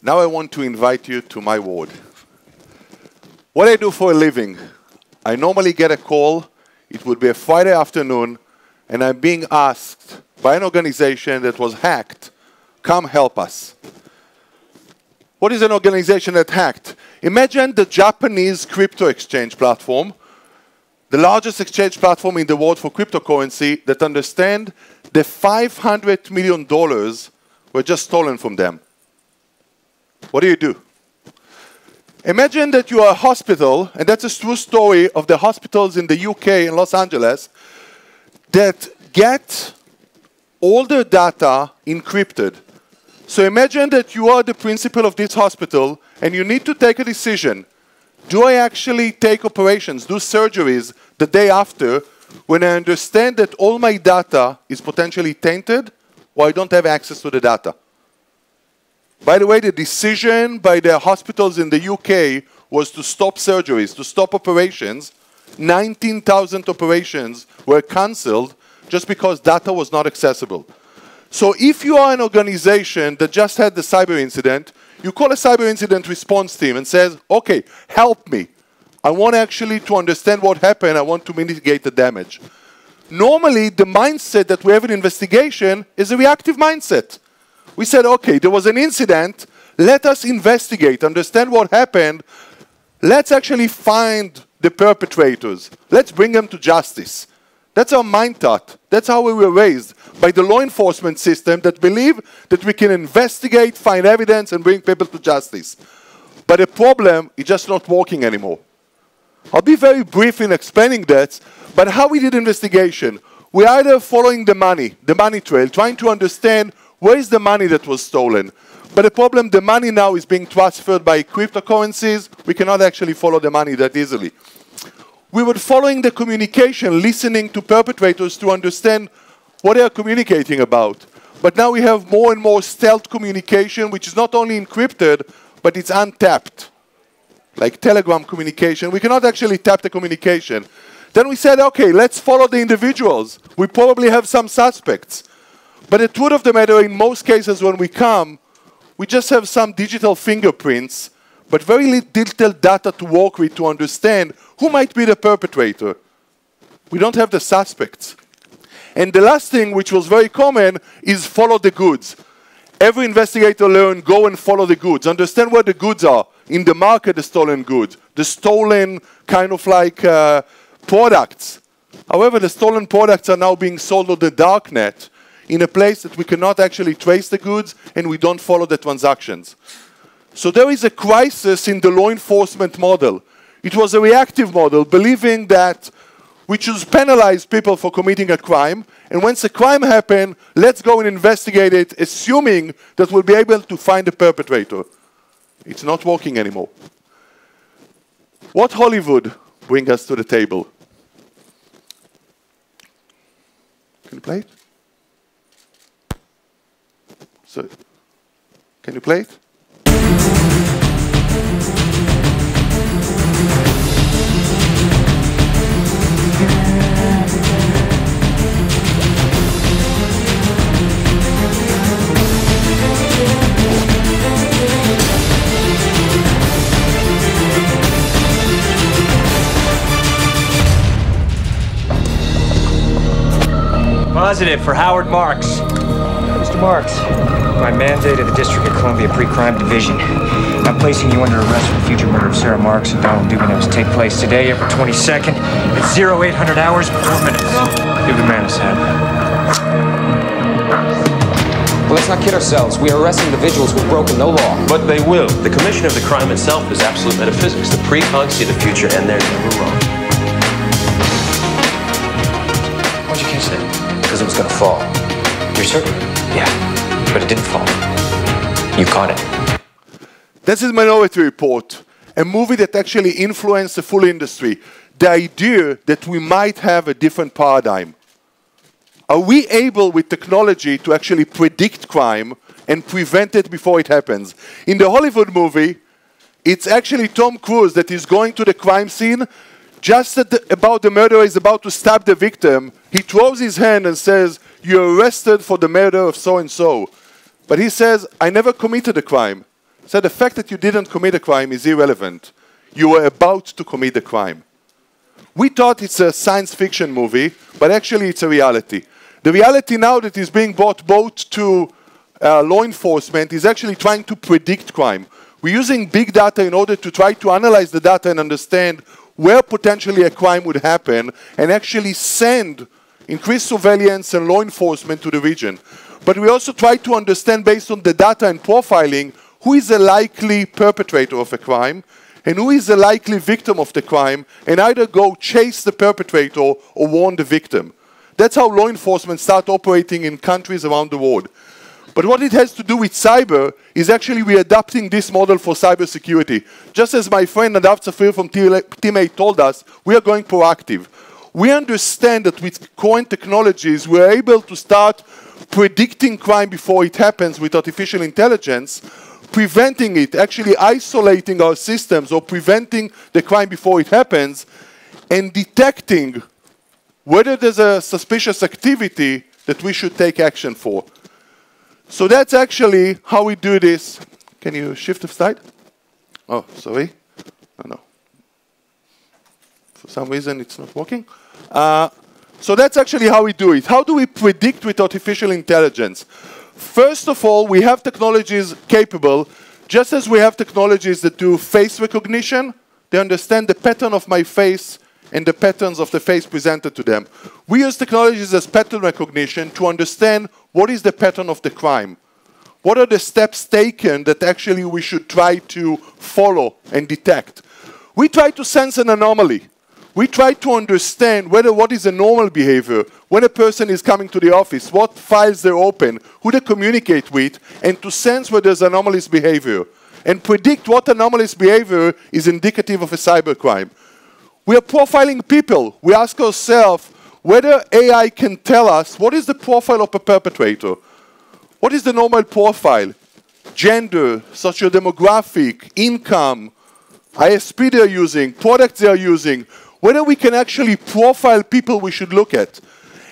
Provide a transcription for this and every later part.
Now I want to invite you to my ward. What I do for a living, I normally get a call, it would be a Friday afternoon, and I'm being asked by an organization that was hacked, come help us. What is an organization that hacked? Imagine the Japanese crypto exchange platform, the largest exchange platform in the world for cryptocurrency, that understand the $500 million were just stolen from them. What do? Imagine that you are a hospital, and that's a true story of the hospitals in the UK and Los Angeles, that get all their data encrypted. So imagine that you are the principal of this hospital, and you need to take a decision. Do I actually take operations, do surgeries the day after, when I understand that all my data is potentially tainted, or I don't have access to the data? By the way, the decision by the hospitals in the UK was to stop surgeries, to stop operations. 19,000 operations were cancelled just because data was not accessible. So if you are an organization that just had the cyber incident, you call a cyber incident response team and says, okay, help me. I want actually to understand what happened. I want to mitigate the damage. Normally, the mindset that we have in investigation is a reactive mindset. We said, okay, there was an incident. Let us investigate, understand what happened. Let's actually find the perpetrators. Let's bring them to justice. That's our mind thought. That's how we were raised by the law enforcement system that believe that we can investigate, find evidence, and bring people to justice. But the problem is just not working anymore. I'll be very brief in explaining that, but how we did investigation. We're either following the money trail, trying to understand where is the money that was stolen. But the problem, the money now is being transferred by cryptocurrencies. We cannot actually follow the money that easily. We were following the communication, listening to perpetrators to understand what they are communicating about. But now we have more and more stealth communication, which is not only encrypted, but it's untapped. Like Telegram communication. We cannot actually tap the communication. Then we said, okay, let's follow the individuals. We probably have some suspects. But the truth of the matter, in most cases when we come, we just have some digital fingerprints, but very little data to work with to understand who might be the perpetrator. We don't have the suspects. And the last thing, which was very common, is follow the goods. Every investigator learned, go and follow the goods. Understand where the goods are. In the market, the stolen goods. The stolen kind of like products. However, the stolen products are now being sold on the darknet in a place that we cannot actually trace the goods and we don't follow the transactions. So there is a crisis in the law enforcement model. It was a reactive model, believing that we should penalize people for committing a crime, and once a crime happens, let's go and investigate it, assuming that we'll be able to find the perpetrator. It's not working anymore. What Hollywood brings us to the table? Can you play it? So, can you play it? Positive for Howard Marks. Mr. Marks, by mandate of the District of Columbia Pre-Crime Division, I'm placing you under arrest for the future murder of Sarah Marks and Donald Duganos. Take place today, April 22nd, at 0800 hours and 4 minutes. Give the man his hand. Well, let's not kid ourselves. We are arresting individuals who've broken no law. But they will. The commission of the crime itself is absolute metaphysics. The pre-congs see the future, and they're never wrong. Why'd you catch that? Because it was going to fall. You're certain? Yeah, but it didn't fall. You caught it. This is Minority Report, a movie that actually influenced the full industry. The idea that we might have a different paradigm. Are we able with technology to actually predict crime and prevent it before it happens? In the Hollywood movie, it's actually Tom Cruise that is going to the crime scene. Just about the murderer is about to stab the victim, he throws his hand and says, "You're arrested for the murder of so-and-so." But he says, "I never committed a crime." So the fact that you didn't commit a crime is irrelevant. You were about to commit a crime. We thought it's a science fiction movie, but actually it's a reality. The reality now that is being brought both to law enforcement is actually trying to predict crime. We're using big data in order to try to analyze the data and understand where potentially a crime would happen and actually send increased surveillance and law enforcement to the region. But we also try to understand, based on the data and profiling, who is a likely perpetrator of a crime and who is a likely victim of the crime, and either go chase the perpetrator or warn the victim. That's how law enforcement start operating in countries around the world. But what it has to do with cyber is actually we're adapting this model for cybersecurity. Just as my friend Nadav Tzafir from Team 8 told us, we are going proactive. We understand that with current technologies, we're able to start predicting crime before it happens with artificial intelligence, preventing it, actually isolating our systems or preventing the crime before it happens, and detecting whether there's a suspicious activity that we should take action for. So that's actually how we do this. Can you shift the slide? Oh, sorry. Oh, no. For some reason it's not working. So that's actually how we do it. How do we predict with artificial intelligence? First of all, we have technologies capable, just as we have technologies that do face recognition, they understand the pattern of my face and the patterns of the face presented to them. We use technologies as pattern recognition to understand what is the pattern of the crime. What are the steps taken that actually we should try to follow and detect? We try to sense an anomaly. We try to understand what is a normal behavior, when a person is coming to the office, what files they open, who they communicate with, and to sense where there's anomalous behavior, and predict what anomalous behavior is indicative of a cybercrime. We are profiling people. We ask ourselves whether AI can tell us what is the profile of a perpetrator. What is the normal profile? Gender, socio-demographic, income, ISP they're using, products they're using. Whether we can actually profile people we should look at.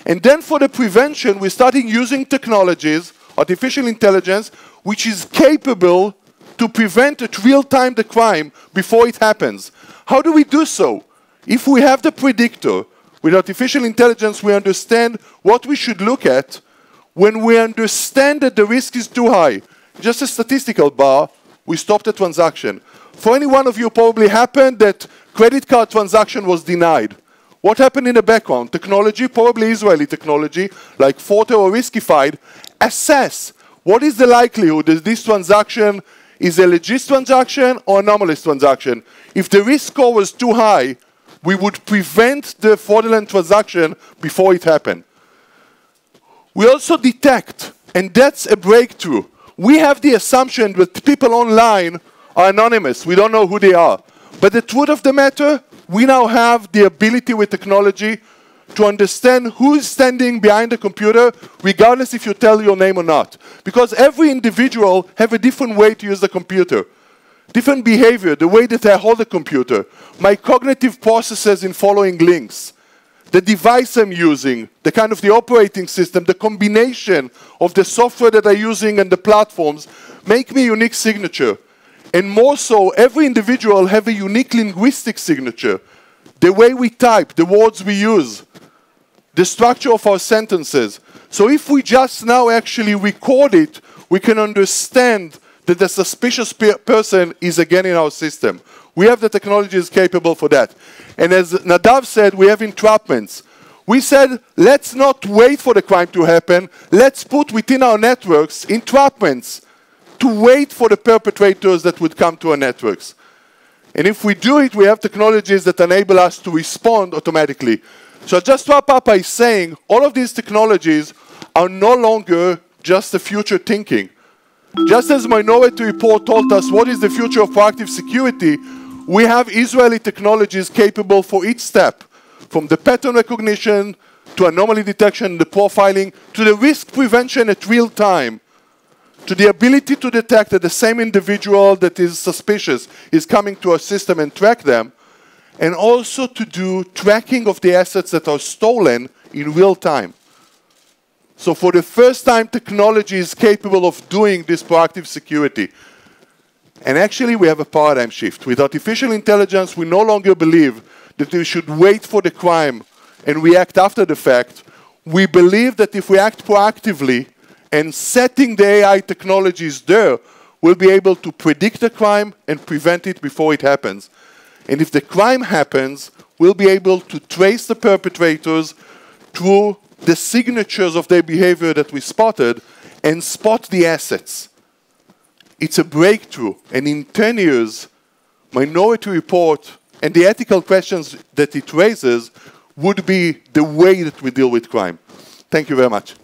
And then for the prevention, we're starting using technologies, artificial intelligence, which is capable to prevent at real time the crime before it happens. How do we do so? If we have the predictor, with artificial intelligence, we understand what we should look at. When we understand that the risk is too high, just a statistical bar, we stop the transaction. For any one of you, probably happened that credit card transaction was denied. What happened in the background? Technology, probably Israeli technology, like Forte or Riskified, assess what is the likelihood that this transaction is a legit transaction or anomalous transaction. If the risk score was too high, we would prevent the fraudulent transaction before it happened. We also detect, and that's a breakthrough. We have the assumption that people online are anonymous. We don't know who they are. But the truth of the matter, we now have the ability with technology to understand who is standing behind the computer, regardless if you tell your name or not. Because every individual have a different way to use the computer. Different behavior, the way that I hold the computer, my cognitive processes in following links, the device I'm using, the kind of the operating system, the combination of the software that I'm using and the platforms make me a unique signature. And more so, every individual have a unique linguistic signature. The way we type, the words we use, the structure of our sentences. So if we just now actually record it, we can understand that the suspicious person is again in our system. We have the technologies capable for that. And as Nadav said, we have entrapments. We said, let's not wait for the crime to happen. Let's put within our networks entrapments to wait for the perpetrators that would come to our networks. And if we do it, we have technologies that enable us to respond automatically. So I'll just wrap up by saying all of these technologies are no longer just the future thinking. Just as Minority Report told us what is the future of proactive security, we have Israeli technologies capable for each step, from the pattern recognition to anomaly detection, the profiling, to the risk prevention at real time, to the ability to detect that the same individual that is suspicious is coming to our system and track them, and also to do tracking of the assets that are stolen in real time. So for the first time, technology is capable of doing this proactive security. And actually, we have a paradigm shift. With artificial intelligence, we no longer believe that we should wait for the crime and react after the fact. We believe that if we act proactively and setting the AI technologies there, we'll be able to predict the crime and prevent it before it happens. And if the crime happens, we'll be able to trace the perpetrators through the signatures of their behavior that we spotted and spot the assets. It's a breakthrough. And in 10 years, Minority Report and the ethical questions that it raises would be the way that we deal with crime. Thank you very much.